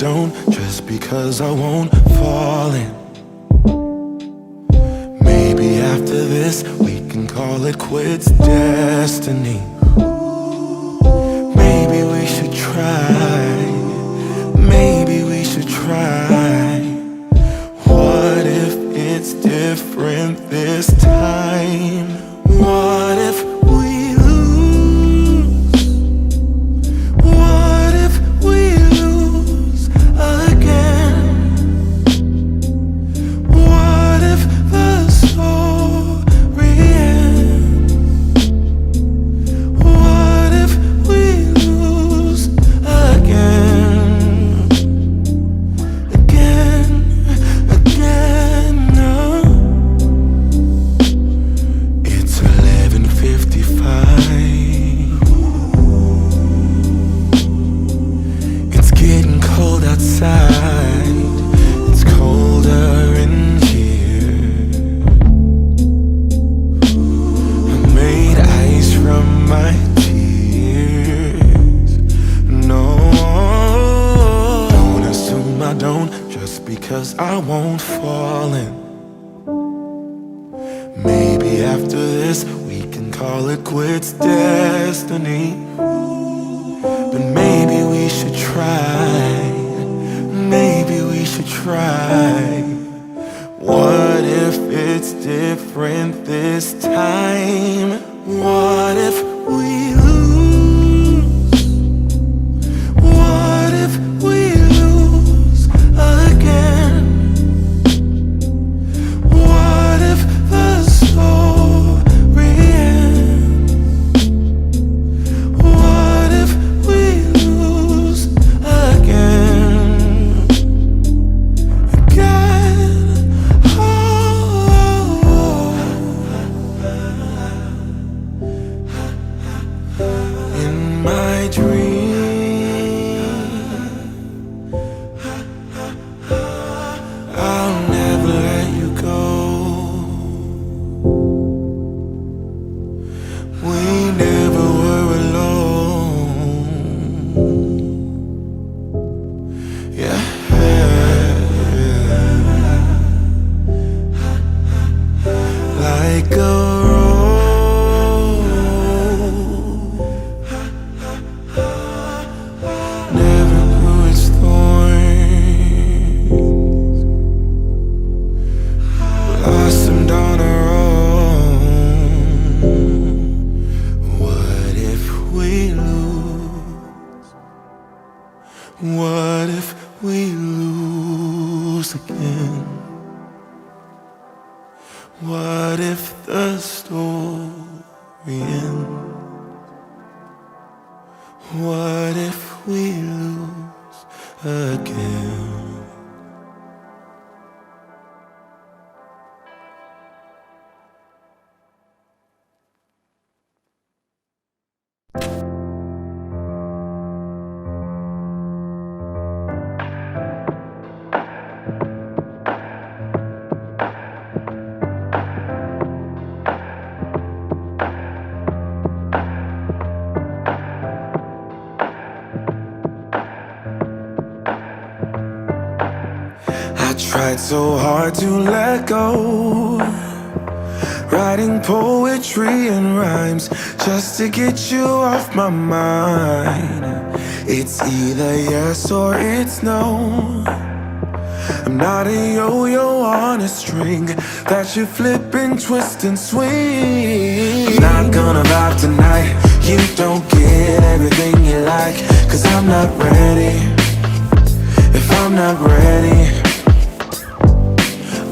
don't, just because I won't fall in. Maybe after this we can call it quits, destiny. Maybe we should try. Maybe we should try. What if it's different this time? What if we lose? What if we lose again? What if the story ends? What if we lose again? Again, no. It's 11:55. It's getting cold outside. It's colder in here. I made ice from my tears. No, don't assume I don't, just because I won't fall in. Maybe after this we can call it quits, destiny. But maybe we should try. Maybe we should try. What if it's different this time? What if we lose? What if we lose again? What if the story ends? What if we lose again? Again, in my dream, I'll never let you go. We never were alone. Yeah. Like a rose, never grew its thorns, blossomed on our own. What if we lose? What if we lose again? What if the story ends? What if we lose again? I tried so hard to let go, writing poetry and rhymes just to get you off my mind. It's either yes or it's no. I'm not a yo-yo on a string that you flip and twist and swing. I'm not gonna vibe tonight. You don't get everything you like, 'cause I'm not ready. If I'm not ready,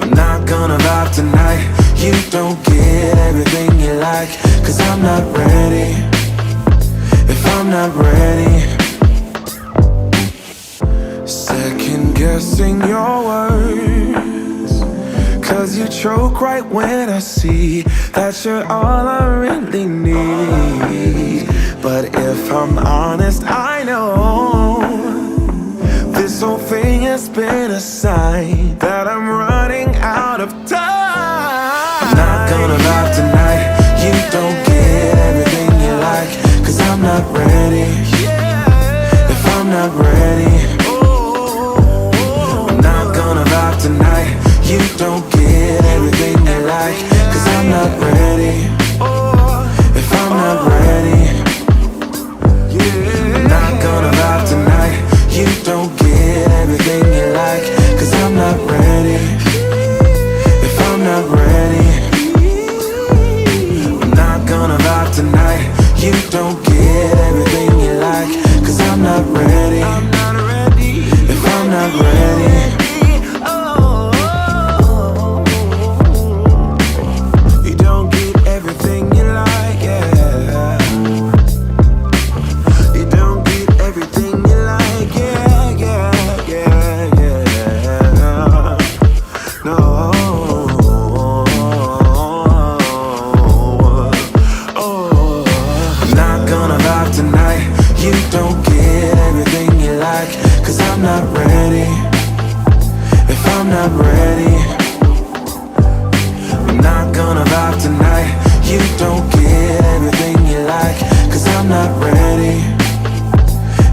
I'm not gonna vibe tonight. You don't get everything you like, 'cause I'm not ready. If I'm not ready, second guessing your words, 'cause you choke right when I see that you're all I really need. But if I'm honest, I know this whole thing has been a sign that I'm running out of time. I'm not gonna vibe tonight. You don't get everything you like, 'cause I'm not ready. If I'm not ready, you don't get everything you like. Cause I'm not ready. If I'm not ready, I'm not gonna vibe tonight. You don't get everything you like. Cause I'm not ready. If I'm not ready, I'm not gonna vibe tonight. You don't get everything you like. Cause I'm not ready. If I'm not ready, you don't get everything you like, yeah. You don't get everything you like, yeah, yeah, yeah, yeah. No. I'm not gonna vibe tonight. You don't get everything you like. Cause I'm not ready. If I'm not ready, I'm not gonna vibe tonight. You don't get everything you like. Cause I'm not ready.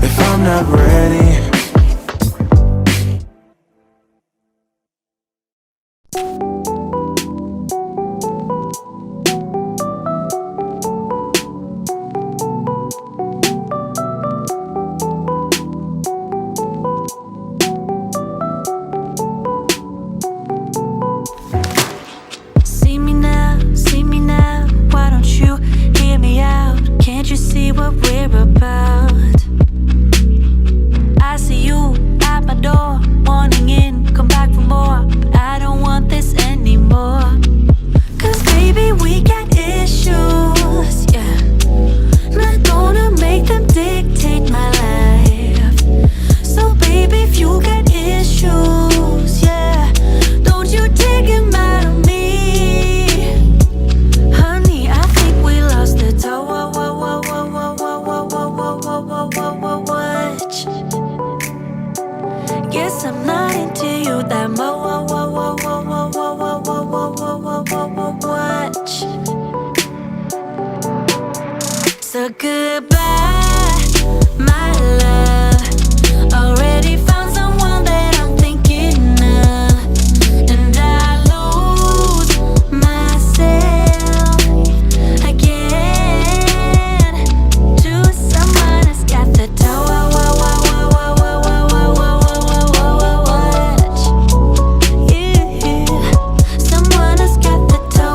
If I'm not ready. See me now, why don't you hear me out? Can't you see what we're about? I see you at my door, wanting in, come back for more. But I don't want this anymore. Cause baby, we got issues, yeah. Not gonna make them dictate my life. So baby, if you got issues, yeah, don't you take them out of me. Honey, I think we lost the touch. Guess I'm not into you that much. So goodbye, my love. Already found someone that I'm thinking of, and I lose myself again to someone that's got the touch. Yeah, someone that's got the touch.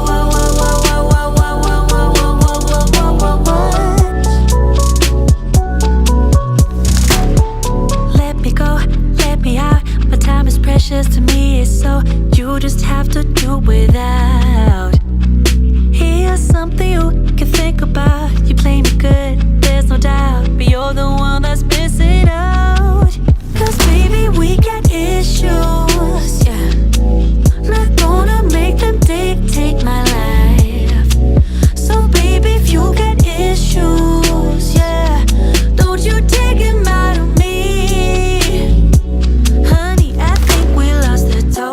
Let me go, let me out. But time is precious to me, so you just have to do without. Here's something you can think about. You play me good, there's no doubt, but you're the one that's missing out. Cause baby, we got issues, yeah. Not gonna make them dictate my life. So baby, if you got issues, yeah, don't you take them out of me. Honey, I think we lost the touch.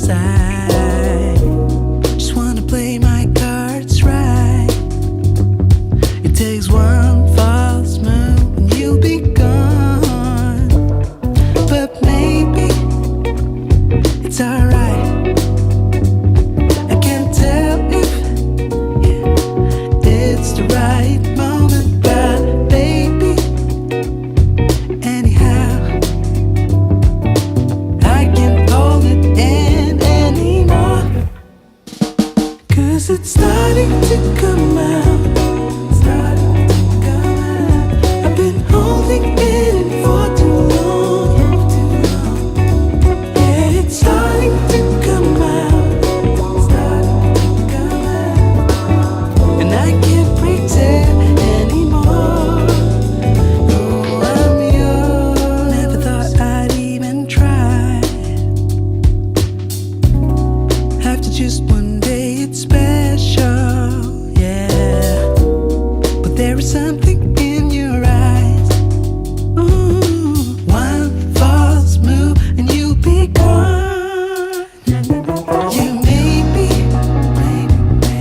side. Just wanna play my cards right. It takes one false move and you'll be gone. But maybe it's alright. I can't tell if it's the right moment, but baby, anyhow, I can't hold it in anymore. 'Cause it's starting to come out. I've been holding it in for too long. Yeah, it's starting to come out. And I can't pretend anymore. Oh, I'm yours. Never thought I'd even try. After just one day it's special, yeah. But there is something in your eyes. Ooh, one false move and you'll be gone. You maybe,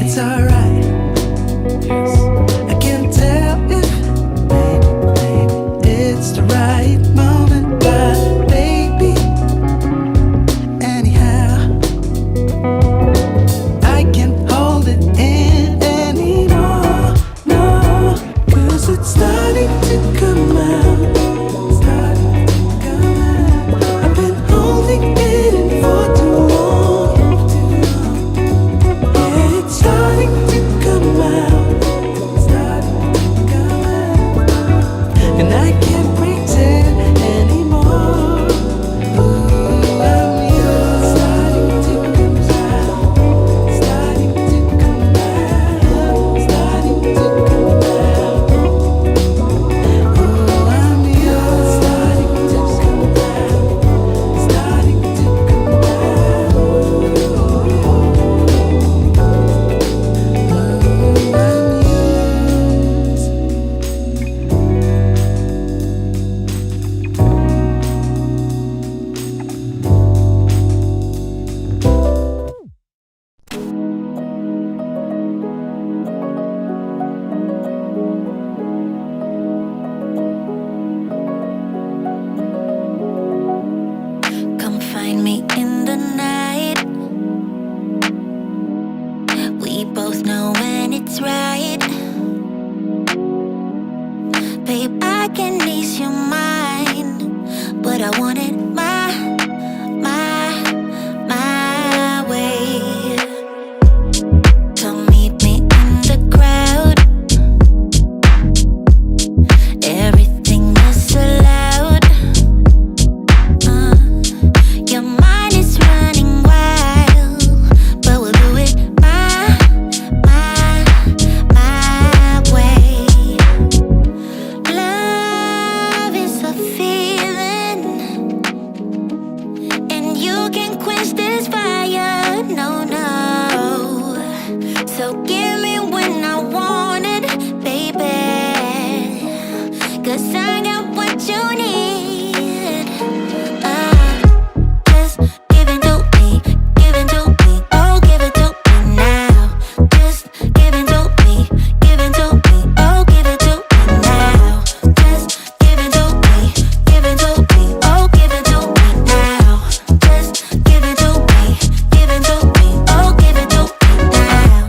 it's alright. I can't tell if it's the right moment, but baby, anyhow, I can't hold it in anymore. No, 'cause it's starting to come out. I've been holding it in for too long. Yeah, it's starting to come out. And I can't pretend anymore. Ooh, I'm yours. Starting to come out. Starting to come out. Starting to come out. Ooh, I'm yours. Starting to come out. Starting to come out. Ooh, I'm yours. Come find me in the night. We both know when it's right. Babe, I can ease your mind, but I want it my way. Come meet me in the crowd. Everything is so loud. Your mind is running wild, but we'll do it my way. Love is a feeling, and you can quench this fire. No, no. So give me when I want it, baby. 'Cause I got what you need. Just give it to me, give it to me, oh give it to me now. Just give it to me, give it to me, oh give it to me now. Just give it to me, give it to me, oh give it to me now. Just give it to me, give it to me, oh give it to me now.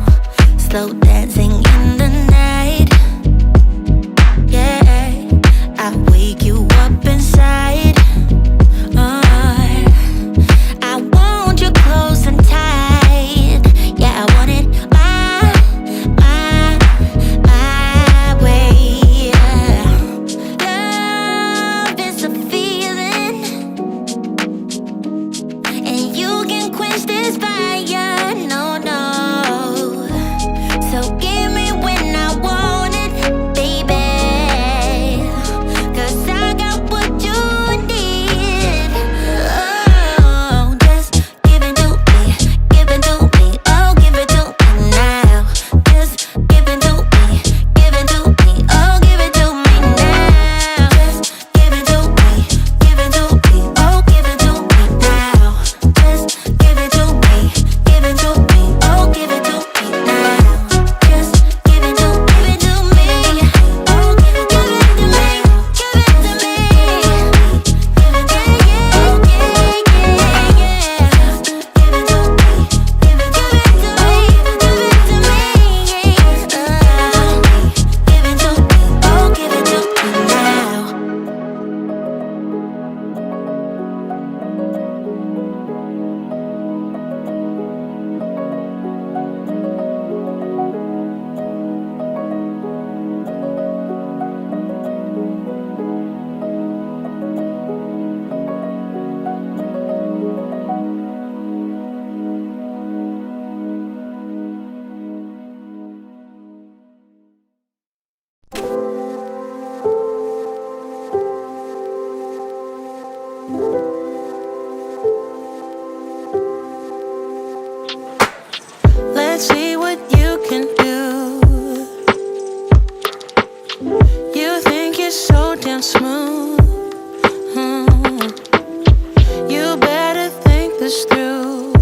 this through.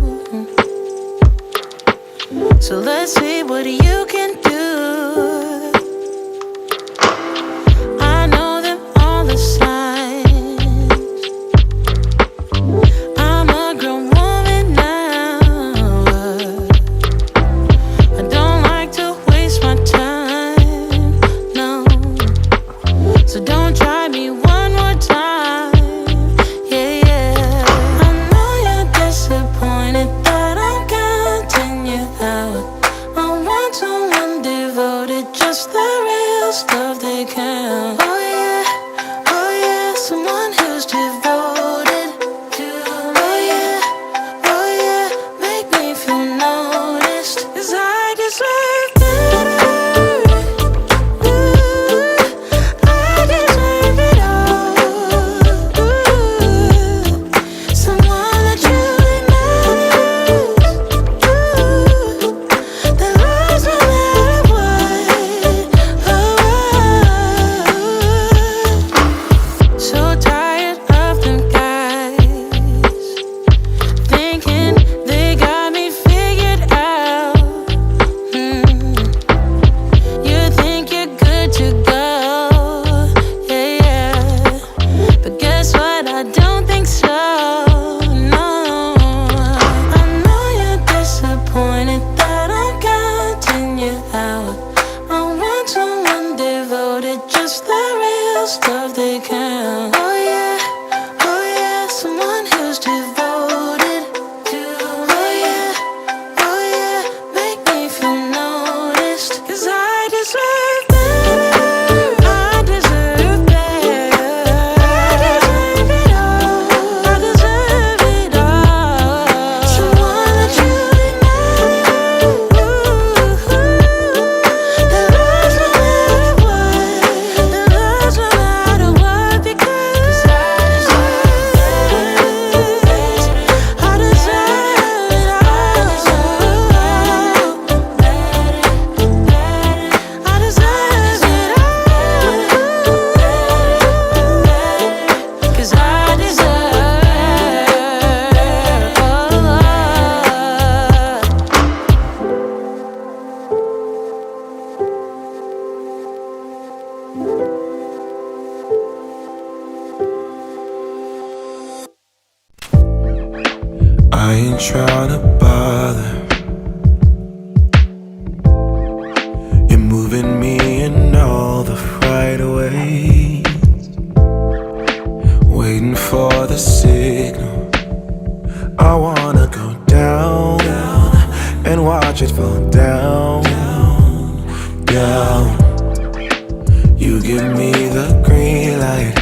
So let's see what you can do. I know them all the signs. I'm a grown woman now. I don't like to waste my time, no. So don't try me one more time. Yeah, yeah. I know you're disappointed that I'm counting you out. I want someone devoted, just the real stuff they count. Oh yeah, someone who's devoted to. Oh yeah, make me feel noticed, 'cause I deserve better. Ooh, I deserve it all. Ooh, someone that truly matters. Ooh, that loves no matter what. So tired of them guys thinking they got me figured out. You think you're good to go, yeah. But guess what? I don't think so, no. I know you're disappointed that I'm counting you out. I want someone devoted, just the real stuff they count. Oh yeah, someone who's devoted to. Oh yeah, make me feel noticed, 'cause I deserve better. I deserve better. I deserve it all. I deserve it all. Someone that truly matters. That loves no matter what. That loves no matter what, because I deserve better. I deserve it all. I deserve it all. 'Cause I I ain't tryna bother. You're moving me in all the right ways, waiting for the signal. I wanna go down and watch it fall down, down. You give me the green light,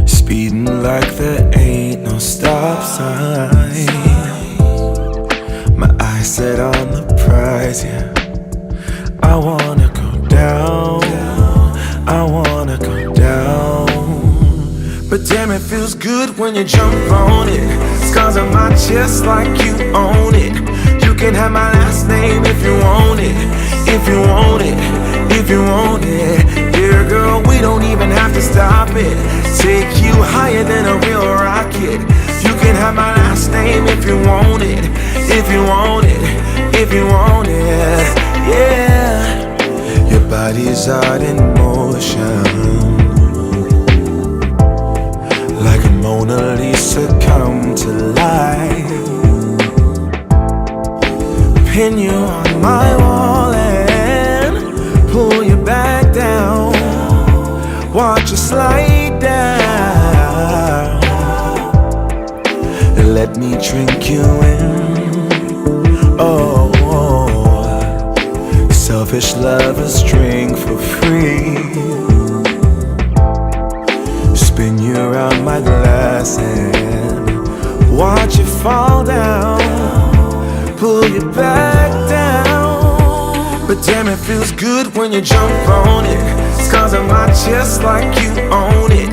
speeding like there ain't no stop sign. My eyes set on the prize, yeah. I wanna go down, I wanna go down. But damn, it feels good when you jump on it. Scars on my chest like you own it. You can have my last name if you want it. If you want it, if you want it. Yeah, girl, we don't even have to stop it. Take you higher than a real rocket. You can have my last name if you want it. If you want it, if you want it. Yeah, your body's out in motion, like a Mona Lisa come to life. Pin you on my wall and pull you back down. Watch you slide down and let me drink you in. Oh, selfish lovers drink for free. Spin you around my glass and watch you fall down. Pull you back down. But damn, it feels good when you jump on it. Scars on my chest like you own it.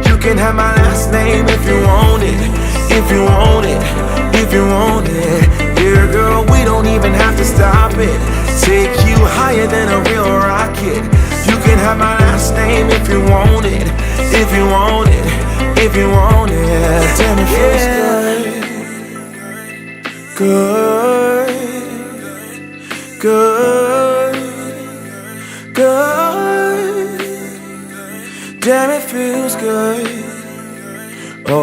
You can have my last name if you want it. If you want it, if you want it. Yeah, girl, we don't even have to stop it. Take you higher than a real rocket. You can have my last name if you want it. If you want it, if you want it. damn, it feels good. Good. Damn, it feels good. Oh,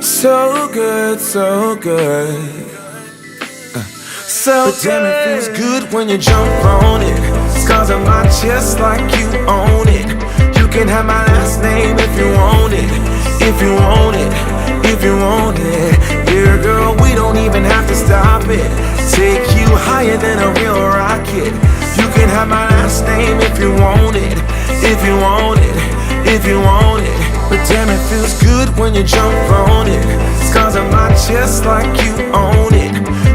so good, so good. So but damn, it feels good when you jump on it. Scars on my chest like you own it. You can have my last name if you want it. If you want it, if you want it. Yeah, girl, we don't even have to stop it. Take you higher than a real rocket. You can have my last name if you want it. If you want it, if you want it. But damn, it feels good when you jump on it. Scars on my chest like you own it.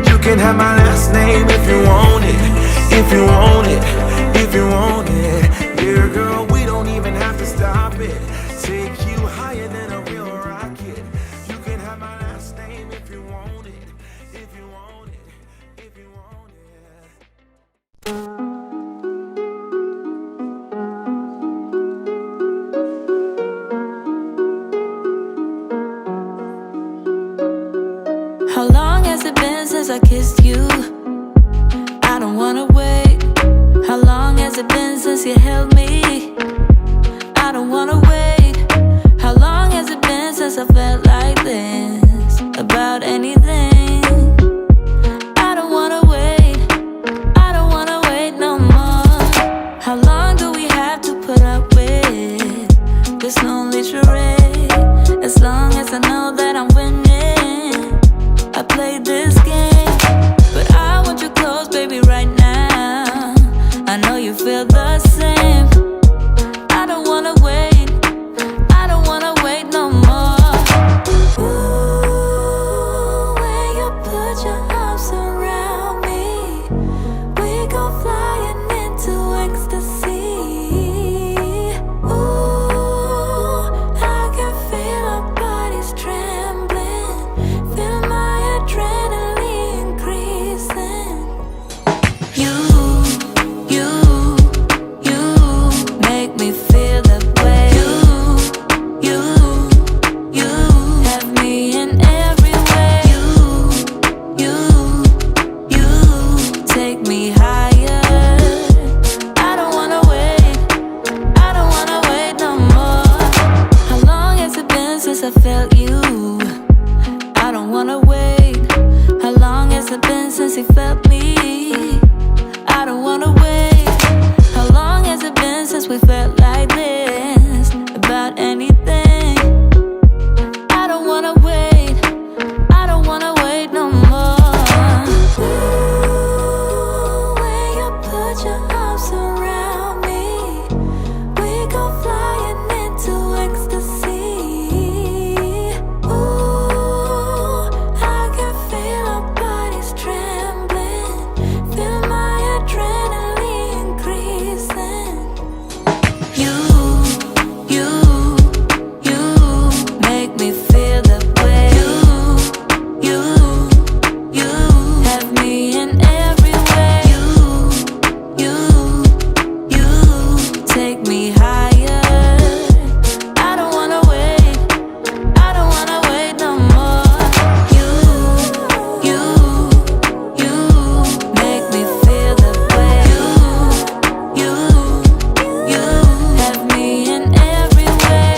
You can have my last name if you want it. If you want it, if you want it. Yeah, girl, we don't even have to stop it. Take you higher than a real rocket. You can have my last name if you want it. If you want it, if you want it. How long has it been since I kissed you? I don't wanna wait. How long has it been since you held me? I don't wanna wait. How long has it been since I felt like this about anything? I don't wanna wait. I don't wanna wait no more. How long do we have to put up with this lonely charade? As long as I know that I'm winning, I played this game. But I want you close, baby, right now. I know you feel the same. I don't wanna wait. I don't wanna wait no more. Ooh, when you put your arms around me, we go flying into ecstasy. Ooh, I can feel our bodies trembling. Feel my adrenaline increasing. You make me feel that way. You have me in every way. You take me higher. I don't wanna wait. I don't wanna wait no more. How long has it been since I felt you? I don't wanna wait. How long has it been since you felt me? I don't wanna wait. How long has it been since we felt like this about anything? I don't wanna wait. I don't wanna wait no more. Ooh, when you put your arms around me, we go flying into ecstasy. Ooh, I can feel our bodies trembling. Feel my adrenaline increasing. You make me feel that way. You have me in every way. You take me higher. I don't wanna wait. I don't wanna wait no more. You make me feel that way. You have me in every way.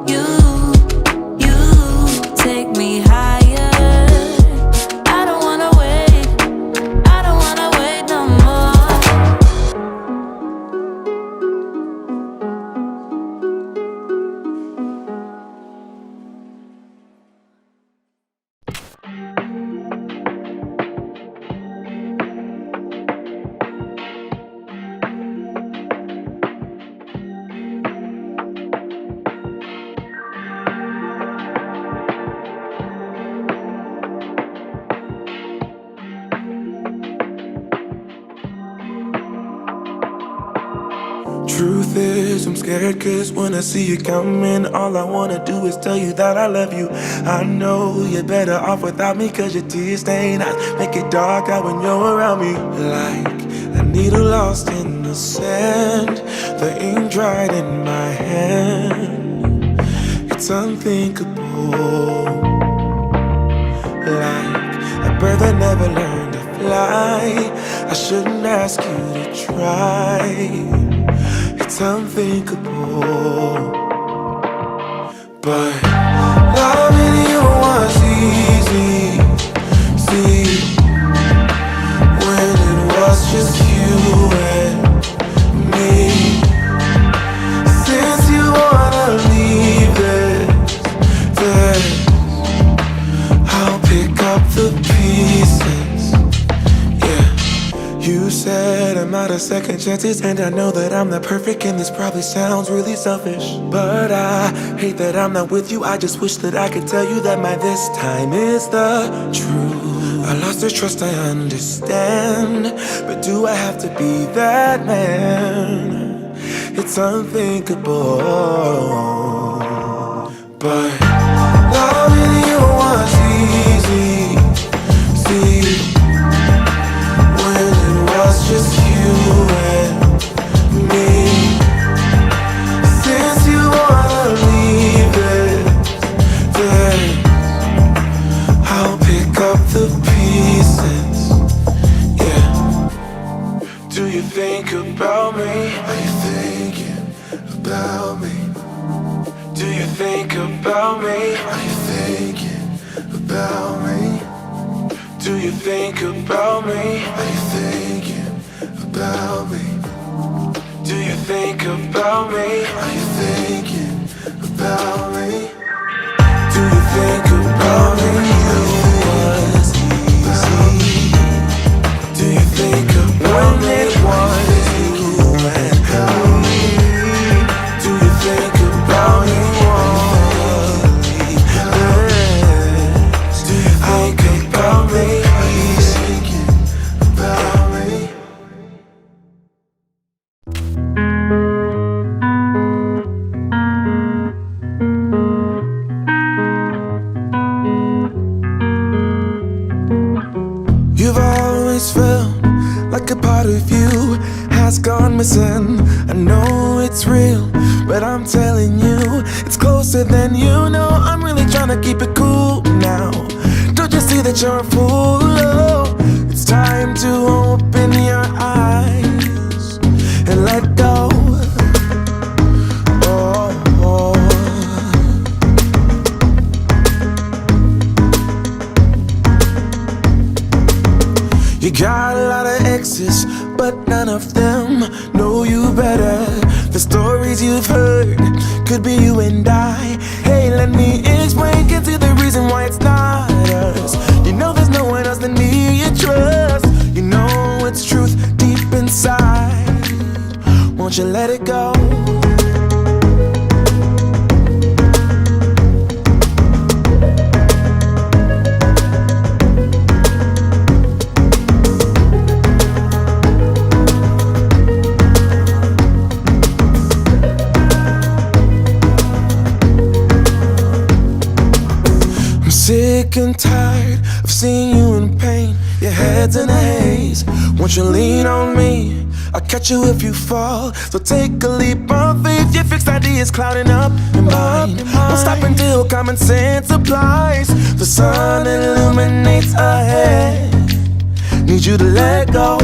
You take me higher. I don't wanna wait. I don't wanna wait no more. Truth is, I'm scared, cause when I see you coming, all I wanna do is tell you that I love you. I know you're better off without me, cause your tear stained eyes make it dark out when you're around me. Like a needle lost in the sand, the ink dried in my hand. It's unthinkable, like a bird that never learned to fly. I shouldn't ask you to try. It's unthinkable, but loving you was easy. See, when it was just you and me. Since you wanna leave it, then I'll pick up the pieces. Yeah, you said I'm out of second chances, and I know that I'm not perfect, and this probably sounds really selfish, but I hate that I'm not with you. I just wish that I could tell you that my this time is the truth. I lost the trust, I understand, but do I have to be that man? It's unthinkable, but loving you was easy. See, when it was just you and me. Since you wanna leave it, then I'll pick up the pieces. Yeah. Do you think about me? Are you thinking about me? Do you think about me? Are you thinking about me? Do you think about me? Are you thinking about me? Do you think about me? Are you thinking about me? Do you think about me? It was easy. Do you think about me? It was you and me. Do you think about me? Do you think about me? Are you thinking about me? You've always felt like a part of you has gone missing. I know it's real, but I'm telling you, it's closer than you know. I'm really trying to keep it cool now. Don't you see that you're a fool? Oh, it's time to open your eyes and let go. Oh, oh. You got a lot of exes, but none of them know you better. The stories you've heard could be you and I. Hey, let me explain, get to the reason why it's not us. You know there's no one else than me you trust. You know it's truth deep inside. Won't you let it go? Sick and tired of seeing you in pain. Your head's in a haze. Won't you lean on me? I'll catch you if you fall. So take a leap of faith. Your fixed ideas clouding up your mind. Won't stop until common sense applies. The sun illuminates ahead. Need you to let go.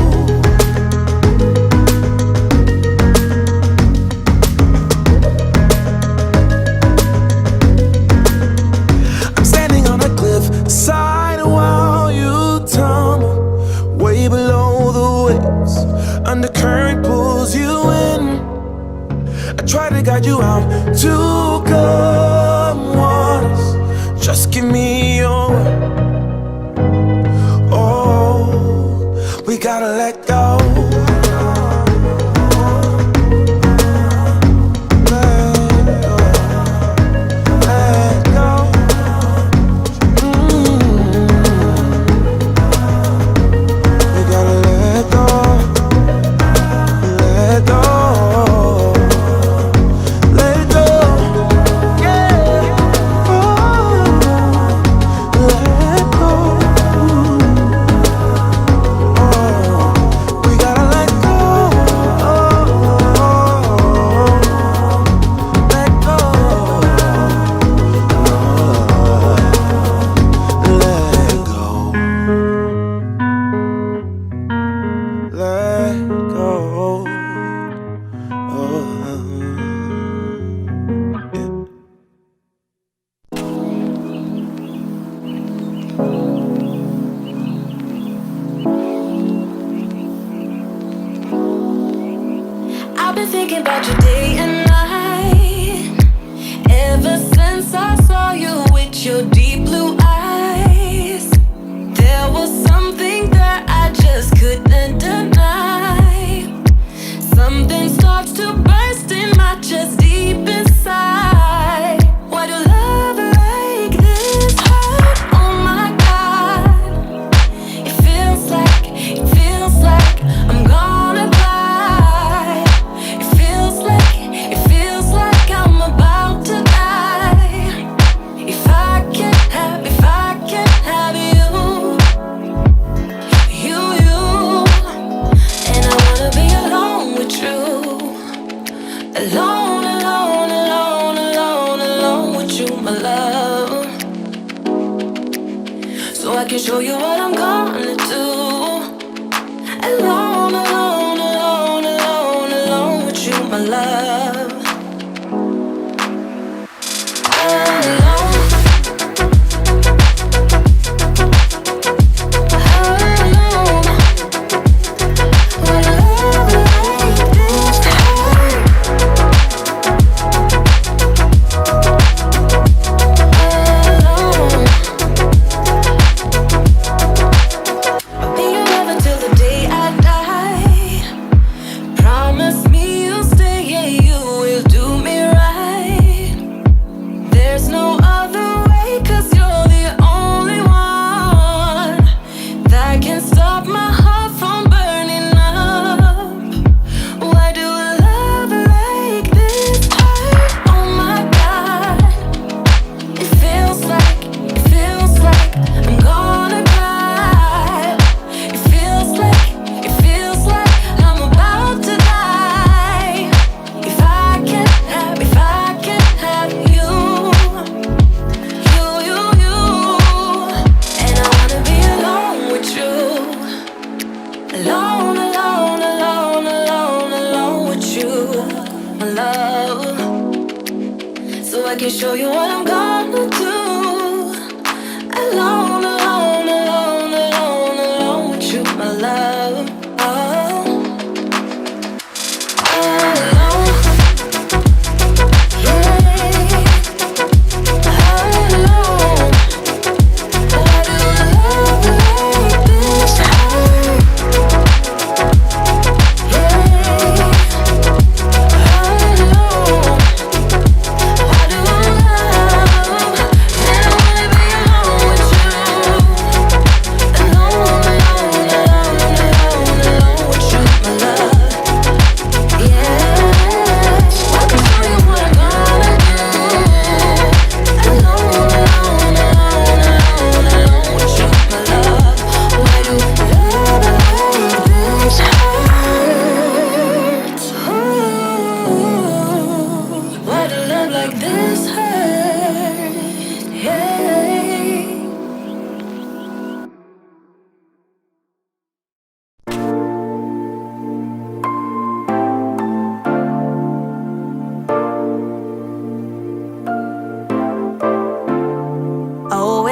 Side while you tumble, way below the waves. Undercurrent pulls you in. I try to guide you out to calm waters. Just give me your word. Oh, we gotta let go. can show you what I'm gonna do. Alone, alone, alone, alone, alone with you, my love. I can show you what I'm gonna do. Alone, alone, alone, alone, alone with you, my love. Oh. Alone. Yeah. Alone. Why do love like this hurt? Yeah. Alone.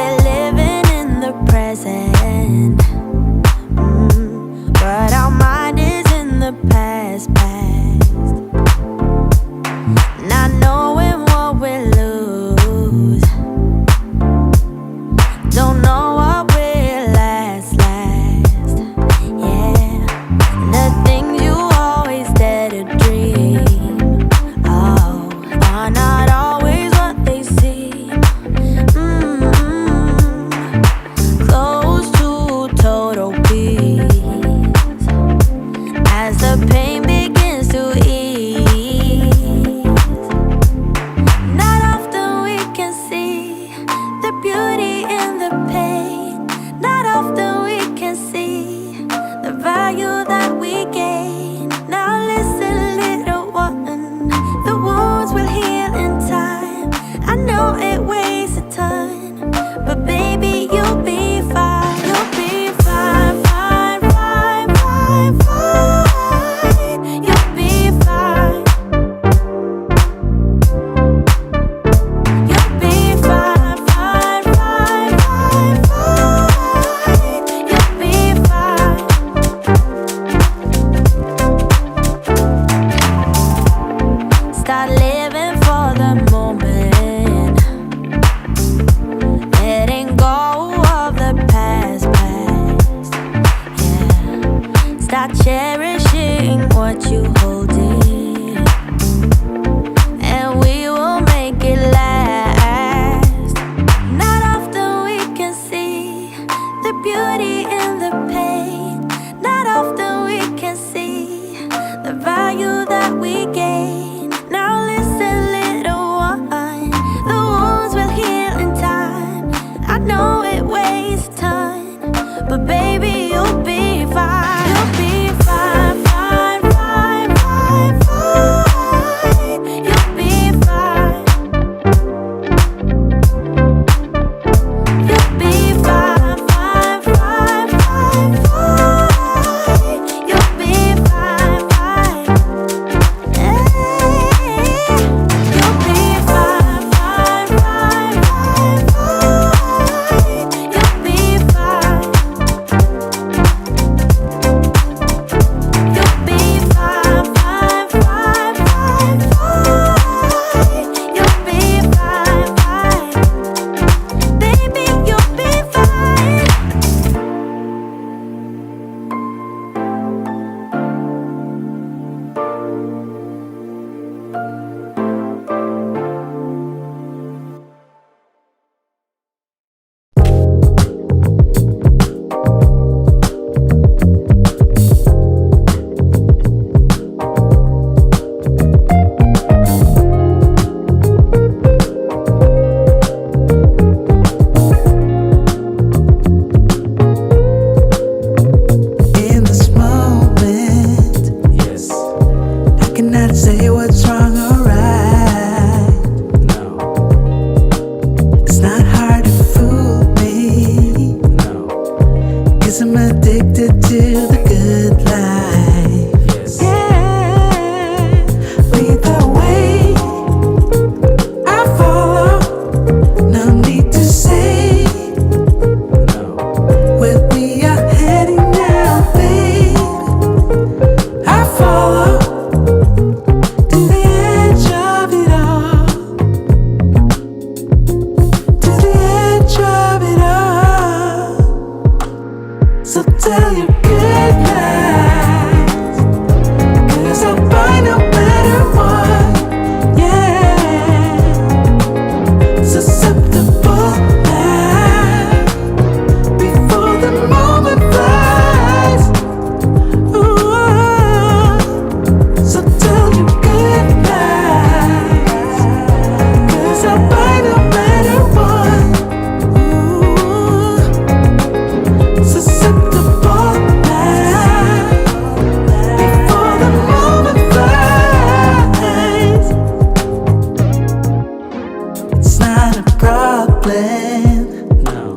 plan. No.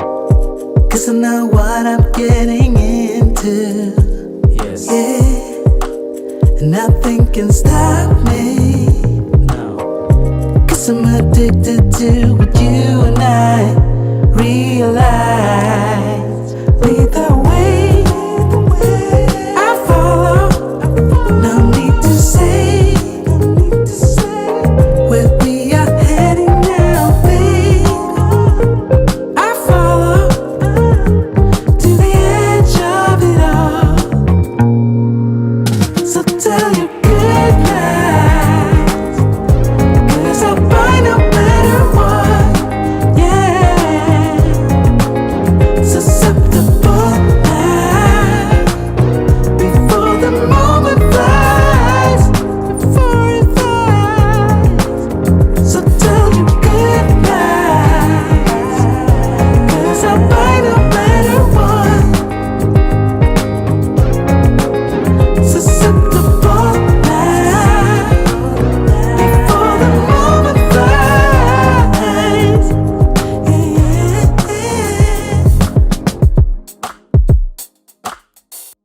Cause I know what I'm getting into. Yes. Yeah. And nothing can stop me. No. Cause I'm addicted to what you and I realize. Lead the way.